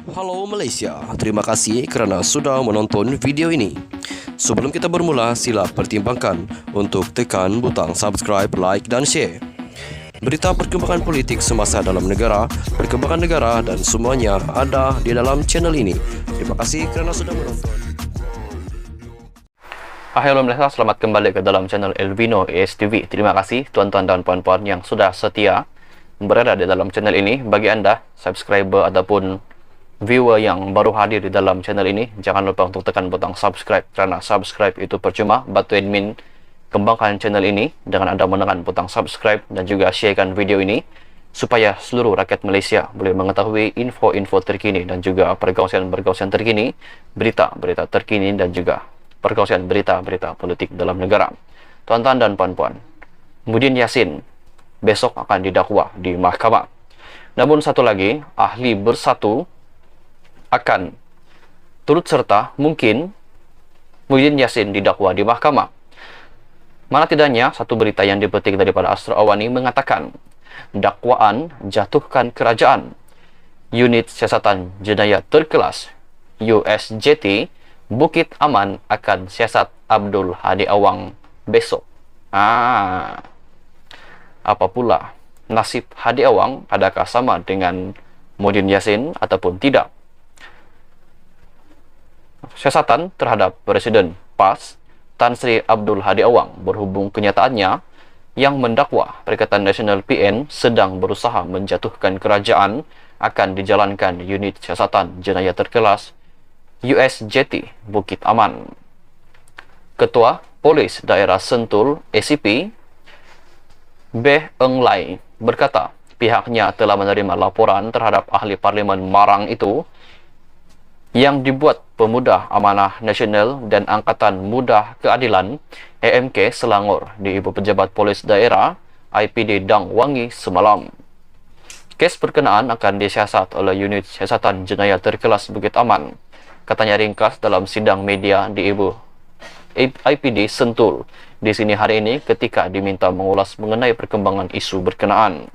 Halo Malaysia, terima kasih kerana sudah menonton video ini. Sebelum kita bermula, sila pertimbangkan untuk tekan butang subscribe, like dan share. Berita perkembangan politik semasa dalam negara, perkembangan negara dan semuanya ada di dalam channel ini. Terima kasih kerana sudah menonton. Halo Malaysia, selamat kembali ke dalam channel Elvino ASTV. Terima kasih tuan-tuan dan puan-puan yang sudah setia berada di dalam channel ini. Bagi anda, subscriber ataupun viewer yang baru hadir di dalam channel ini, jangan lupa untuk tekan butang subscribe, kerana subscribe itu percuma. Bantu admin kembangkan channel ini dengan anda menekan butang subscribe dan juga sharekan video ini supaya seluruh rakyat Malaysia boleh mengetahui info-info terkini dan juga perkongsian-perkongsian terkini, berita-berita terkini dan juga perkongsian berita-berita politik dalam negara. Tuan-tuan dan puan-puan, Muhyiddin Yassin besok akan didakwa di mahkamah. Namun satu lagi, ahli bersatu akan turut serta mungkin Muhyiddin Yassin didakwa di mahkamah. Mana tidaknya, satu berita yang dipetik daripada Astra Awani mengatakan dakwaan jatuhkan kerajaan, unit siasatan jenayah terkelas USJT Bukit Aman akan siasat Abdul Hadi Awang besok. Apa pula nasib Hadi Awang? Adakah sama dengan Muhyiddin Yassin ataupun tidak? Siasatan terhadap Presiden PAS Tan Sri Abdul Hadi Awang berhubung kenyataannya yang mendakwa Perikatan Nasional PN sedang berusaha menjatuhkan kerajaan akan dijalankan unit siasatan jenayah terkelas USJT Bukit Aman. Ketua Polis Daerah Sentul ACP Beh Eng Lai berkata pihaknya telah menerima laporan terhadap ahli Parlimen Marang itu yang dibuat Pemuda Amanah Nasional dan Angkatan Muda Keadilan AMK Selangor di Ibu Pejabat Polis Daerah IPD Dang Wangi semalam. Kes berkenaan akan disiasat oleh unit siasatan jenayah terkelas Bukit Aman, katanya ringkas dalam sidang media di Ibu IPD Sentul di sini hari ini ketika diminta mengulas mengenai perkembangan isu berkenaan.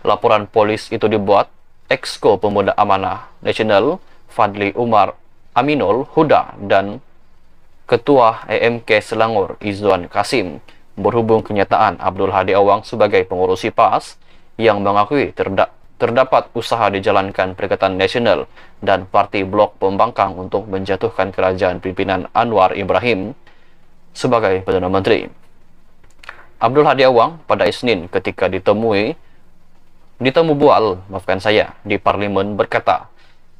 Laporan polis itu dibuat Exco Pemuda Amanah Nasional Fadli Umar Aminul Huda dan Ketua AMK Selangor Izzuan Kasim berhubung kenyataan Abdul Hadi Awang sebagai pengurusi PAS yang mengakui terdapat usaha dijalankan Perikatan Nasional dan Parti Blok Pembangkang untuk menjatuhkan kerajaan pimpinan Anwar Ibrahim sebagai Perdana Menteri. Abdul Hadi Awang pada Isnin ketika ditemu bual di Parlimen berkata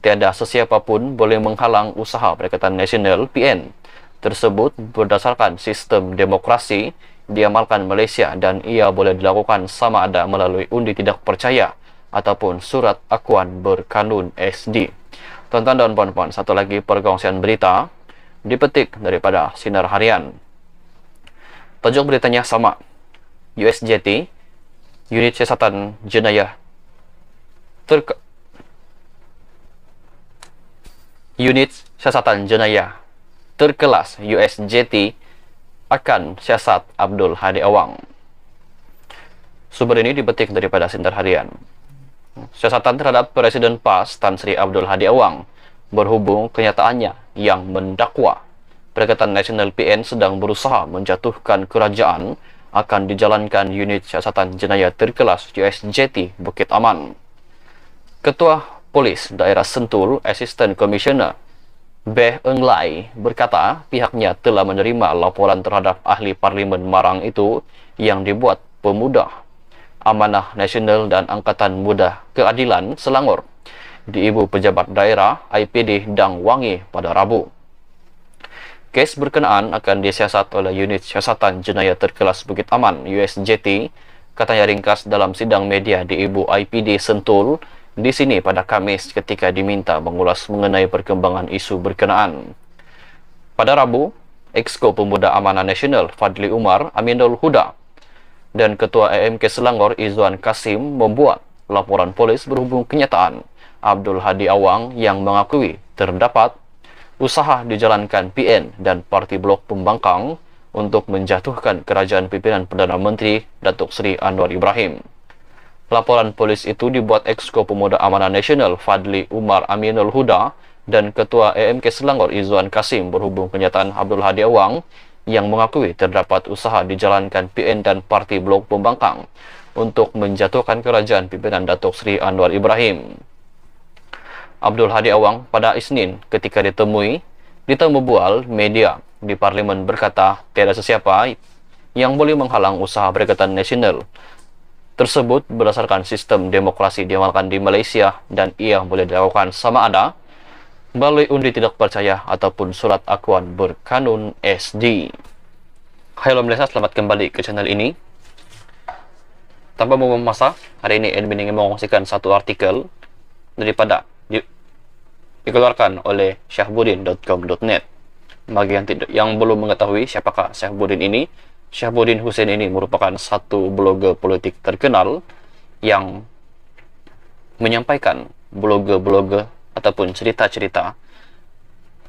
tiada sesiapa pun boleh menghalang usaha Perikatan Nasional PN tersebut berdasarkan sistem demokrasi diamalkan Malaysia dan ia boleh dilakukan sama ada melalui undi tidak percaya ataupun surat akuan berkanun SD. Tuan-tuan dan puan-puan, satu lagi perkongsian berita dipetik daripada Sinar Harian. Tajuk beritanya sama. USJT, unit siasatan jenayah unit siasatan jenayah terkelas USJT akan siasat Abdul Hadi Awang. Sumber ini dipetik daripada Sinar Harian. Siasatan terhadap Presiden PAS Tan Sri Abdul Hadi Awang berhubung kenyataannya yang mendakwa Perikatan Nasional PN sedang berusaha menjatuhkan kerajaan akan dijalankan unit siasatan jenayah terkelas USJT Bukit Aman. Ketua Polis Daerah Sentul Assistant Commissioner Beh Eng Lai berkata pihaknya telah menerima laporan terhadap ahli Parlimen Marang itu yang dibuat Pemuda Amanah Nasional dan Angkatan Muda Keadilan Selangor di Ibu Pejabat Daerah IPD Dang Wangi pada Rabu. Kes berkenaan akan disiasat oleh unit siasatan jenayah terkelas Bukit Aman USJT, katanya ringkas dalam sidang media di Ibu IPD Sentul di sini pada Khamis ketika diminta mengulas mengenai perkembangan isu berkenaan. Pada Rabu, Exco Pemuda Amanah Nasional Fadli Umar Aminul Huda dan Ketua AMK Selangor Izzuan Kasim membuat laporan polis berhubung kenyataan Abdul Hadi Awang yang mengakui terdapat usaha dijalankan PN dan Parti Blok Pembangkang untuk menjatuhkan kerajaan pimpinan Perdana Menteri Datuk Seri Anwar Ibrahim. Laporan polis itu dibuat Exco Pemuda Amanah Nasional Fadli Umar Aminul Huda dan Ketua EMK Selangor Izwan Kasim berhubung kenyataan Abdul Hadi Awang yang mengakui terdapat usaha dijalankan PN dan Parti Blok Pembangkang untuk menjatuhkan kerajaan pimpinan Datuk Seri Anwar Ibrahim. Abdul Hadi Awang pada Isnin ketika ditemui di temu bual media di Parlimen berkata tiada sesiapa yang boleh menghalang usaha Perikatan Nasional tersebut berdasarkan sistem demokrasi diamalkan di Malaysia dan ia boleh dilakukan sama ada melalui undi tidak percaya ataupun surat akuan berkanun SD. Halo Malaysia, selamat kembali ke channel ini. Tanpa membuang masa, hari ini admin ingin mengongsikan satu artikel daripada dikeluarkan oleh syahbudin.com.net. Bagi yang belum mengetahui siapakah Syahbudin ini, Syahbudin Hussein ini merupakan satu blogger politik terkenal yang menyampaikan blogger ataupun cerita-cerita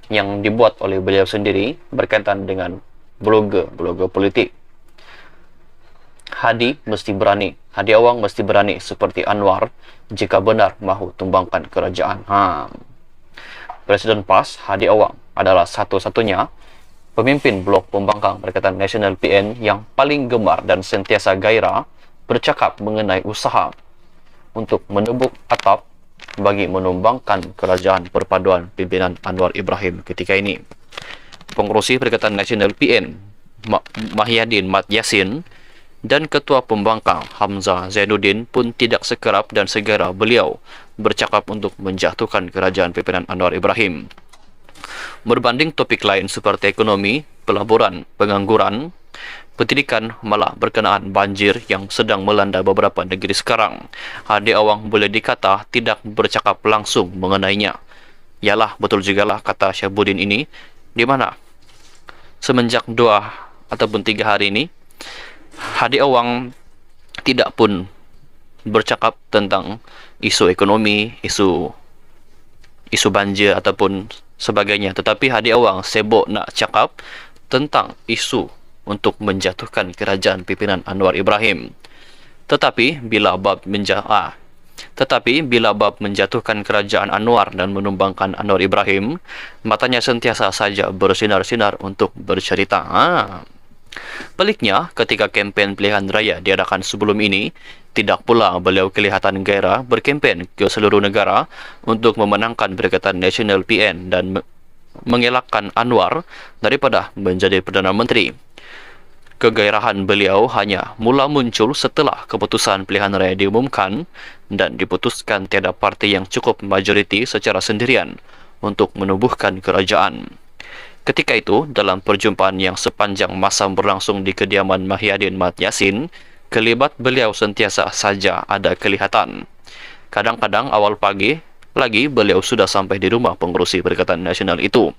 yang dibuat oleh beliau sendiri berkaitan dengan blogger politik. Hadi Awang mesti berani seperti Anwar jika benar mahu tumbangkan kerajaan. Presiden PAS Hadi Awang adalah satu-satunya pemimpin blok pembangkang Perikatan Nasional PN yang paling gemar dan sentiasa gairah bercakap mengenai usaha untuk menebuk atap bagi menumbangkan kerajaan perpaduan pimpinan Anwar Ibrahim ketika ini. Pengerusi Perikatan Nasional PN Mahyadin Mat Yassin dan Ketua Pembangkang Hamzah Zainuddin pun tidak sekerap dan segera beliau bercakap untuk menjatuhkan kerajaan pimpinan Anwar Ibrahim. Berbanding topik lain seperti ekonomi, pelaburan, pengangguran, pendidikan malah berkenaan banjir yang sedang melanda beberapa negeri sekarang, Hadi Awang boleh dikata tidak bercakap langsung mengenainya. Yalah, betul jugalah kata Syahbudin ini, di mana semenjak 2 ataupun 3 hari ini Hadi Awang tidak pun bercakap tentang isu ekonomi, isu banjir ataupun sebagainya, tetapi Hadi Awang sibuk nak cakap tentang isu untuk menjatuhkan kerajaan pimpinan Anwar Ibrahim. Tetapi bila bab menjatuhkan kerajaan Anwar dan menumbangkan Anwar Ibrahim, matanya sentiasa saja bersinar-sinar untuk bercerita. Baliknya, ketika kempen pilihan raya diadakan sebelum ini, tidak pula beliau kelihatan gairah berkempen ke seluruh negara untuk memenangkan Perikatan Nasional PN dan mengelakkan Anwar daripada menjadi Perdana Menteri. Kegairahan beliau hanya mula muncul setelah keputusan pilihan raya diumumkan dan diputuskan tiada parti yang cukup majoriti secara sendirian untuk menubuhkan kerajaan. Ketika itu, dalam perjumpaan yang sepanjang masa berlangsung di kediaman Mahyadin Mat Yassin, kelibat beliau sentiasa saja ada kelihatan. Kadang-kadang awal pagi lagi beliau sudah sampai di rumah pengerusi Perikatan Nasional itu.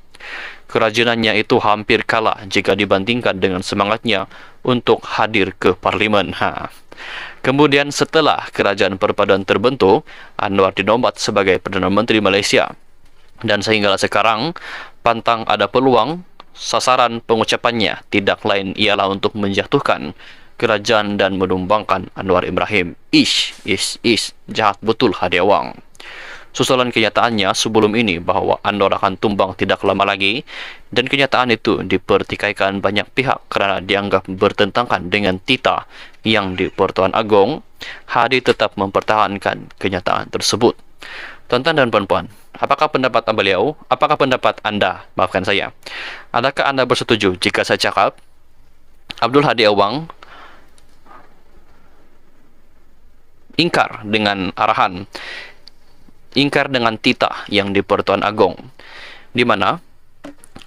Kerajinannya itu hampir kalah jika dibandingkan dengan semangatnya untuk hadir ke Parlimen. Kemudian setelah kerajaan perpaduan terbentuk, Anwar dinombat sebagai Perdana Menteri Malaysia. Dan sehinggalah sekarang, pantang ada peluang sasaran pengucapannya tidak lain ialah untuk menjatuhkan kerajaan dan menumbangkan Anwar Ibrahim. Jahat betul Hadi Awang. Susulan kenyataannya sebelum ini bahawa Anwar akan tumbang tidak lama lagi, dan kenyataan itu dipertikaikan banyak pihak kerana dianggap bertentangan dengan titah yang di Pertuan Agong. Hadi tetap mempertahankan kenyataan tersebut. Tuan-tuan dan puan-puan, apakah pendapat beliau? Apakah pendapat anda? Maafkan saya. Adakah anda bersetuju jika saya cakap Abdul Hadi Awang ingkar dengan titah yang di Pertuan Agong, di mana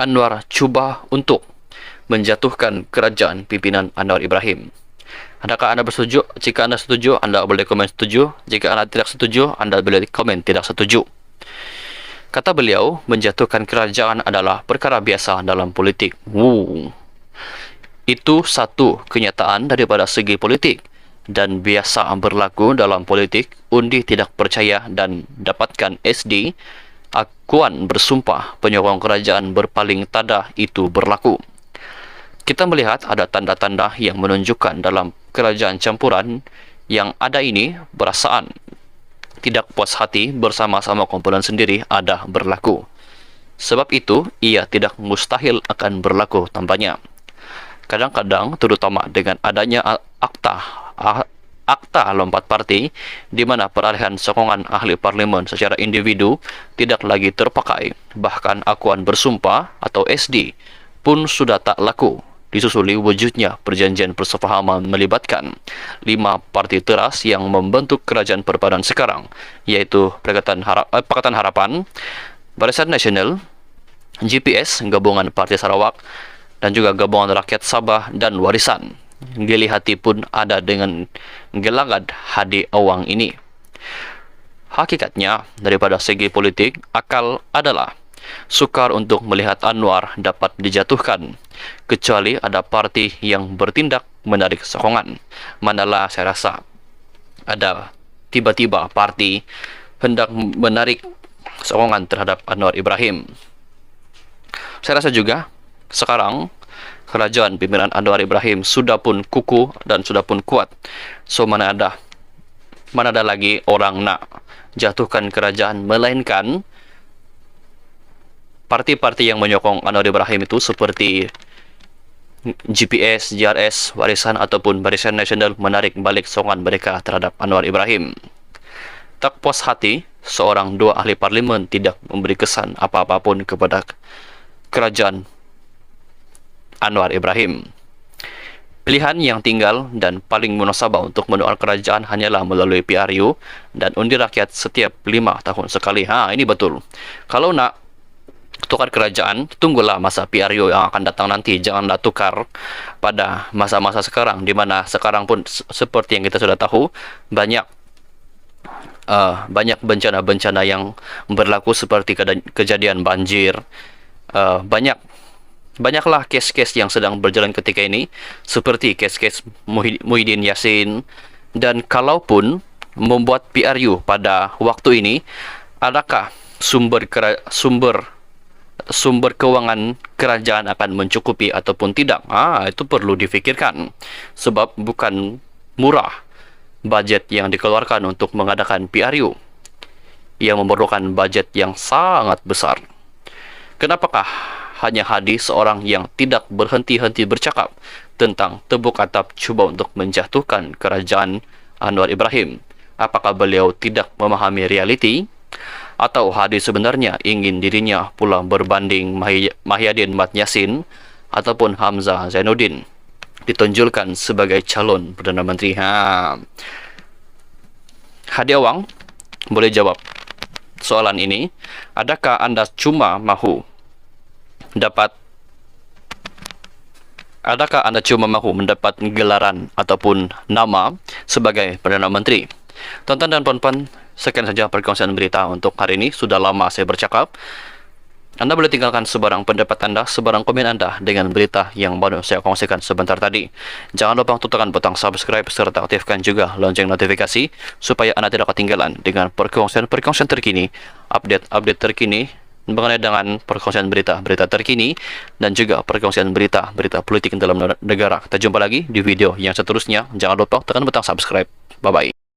Anwar cuba untuk menjatuhkan kerajaan pimpinan Anwar Ibrahim? Adakah anda bersetuju? Jika anda setuju, anda boleh komen setuju. Jika anda tidak setuju, anda boleh komen tidak setuju. Kata beliau, menjatuhkan kerajaan adalah perkara biasa dalam politik. Itu satu kenyataan daripada segi politik dan biasa berlaku dalam politik. Undi tidak percaya dan dapatkan SD, akuan bersumpah penyokong kerajaan berpaling tada itu berlaku. Kita melihat ada tanda-tanda yang menunjukkan dalam kerajaan campuran yang ada ini perasaan tidak puas hati bersama-sama kumpulan sendiri ada berlaku. Sebab itu, ia tidak mustahil akan berlaku tampaknya. Kadang-kadang, terutama dengan adanya akta lompat parti, di mana peralihan sokongan ahli parlemen secara individu tidak lagi terpakai, bahkan akuan bersumpah atau SD pun sudah tak laku, disusuli wujudnya perjanjian persefahaman melibatkan 5 parti teras yang membentuk kerajaan perpaduan sekarang, yaitu Pakatan Harapan, Barisan Nasional, GPS, Gabungan Parti Sarawak, dan juga Gabungan Rakyat Sabah dan Warisan. Gili hati pun ada dengan gelagad Hadi Awang ini. Hakikatnya, daripada segi politik, akal adalah sukar untuk melihat Anwar dapat dijatuhkan, kecuali ada parti yang bertindak menarik sokongan. Manalah saya rasa ada tiba-tiba parti hendak menarik sokongan terhadap Anwar Ibrahim. Saya rasa juga sekarang kerajaan pimpinan Anwar Ibrahim sudah pun kukuh dan sudah pun kuat. So mana ada lagi orang nak jatuhkan kerajaan, melainkan parti-parti yang menyokong Anwar Ibrahim itu seperti GPS, JRS, Warisan ataupun Barisan Nasional menarik balik sokongan mereka terhadap Anwar Ibrahim. Tak puas hati, seorang 2 ahli parlimen tidak memberi kesan apa-apa pun kepada kerajaan Anwar Ibrahim. Pilihan yang tinggal dan paling munasabah untuk mendoakan kerajaan hanyalah melalui PRU dan undi rakyat setiap 5 tahun sekali. Ini betul. Kalau nak tukar kerajaan, tunggulah masa PRU yang akan datang nanti. Janganlah tukar pada masa-masa sekarang, di mana sekarang pun seperti yang kita sudah tahu, banyak bencana-bencana yang berlaku seperti kejadian banjir. Banyaklah kes-kes yang sedang berjalan ketika ini, seperti kes-kes Muhyiddin Yassin. Dan kalaupun membuat PRU pada waktu ini, adakah sumber keuangan kerajaan akan mencukupi ataupun tidak? Itu perlu difikirkan, sebab bukan murah budget yang dikeluarkan untuk mengadakan PRU, yang memerlukan budget yang sangat besar. Kenapakah hanya Hadi, seorang yang tidak berhenti-henti bercakap tentang tebuk atap cuba untuk menjatuhkan kerajaan Anwar Ibrahim? Apakah beliau tidak memahami realiti? Atau Hadi sebenarnya ingin dirinya pula berbanding Mahyadin Mat Yassin ataupun Hamzah Zainuddin ditunjukkan sebagai calon Perdana Menteri? Hadi Awang boleh jawab soalan ini. Adakah anda cuma mahu mendapat gelaran ataupun nama sebagai Perdana Menteri? Tuan-tuan dan puan-puan, sekian saja perkongsian berita untuk hari ini. Sudah lama saya bercakap. Anda boleh tinggalkan sebarang pendapat Anda, sebarang komen Anda dengan berita yang baru saya kongsikan sebentar tadi. Jangan lupa untuk tekan butang subscribe serta aktifkan juga lonceng notifikasi supaya Anda tidak ketinggalan dengan perkongsian terkini, update terkini mengenai dengan perkongsian berita terkini dan juga perkongsian berita politik dalam negara. Kita jumpa lagi di video yang seterusnya. Jangan lupa tekan butang subscribe. Bye bye.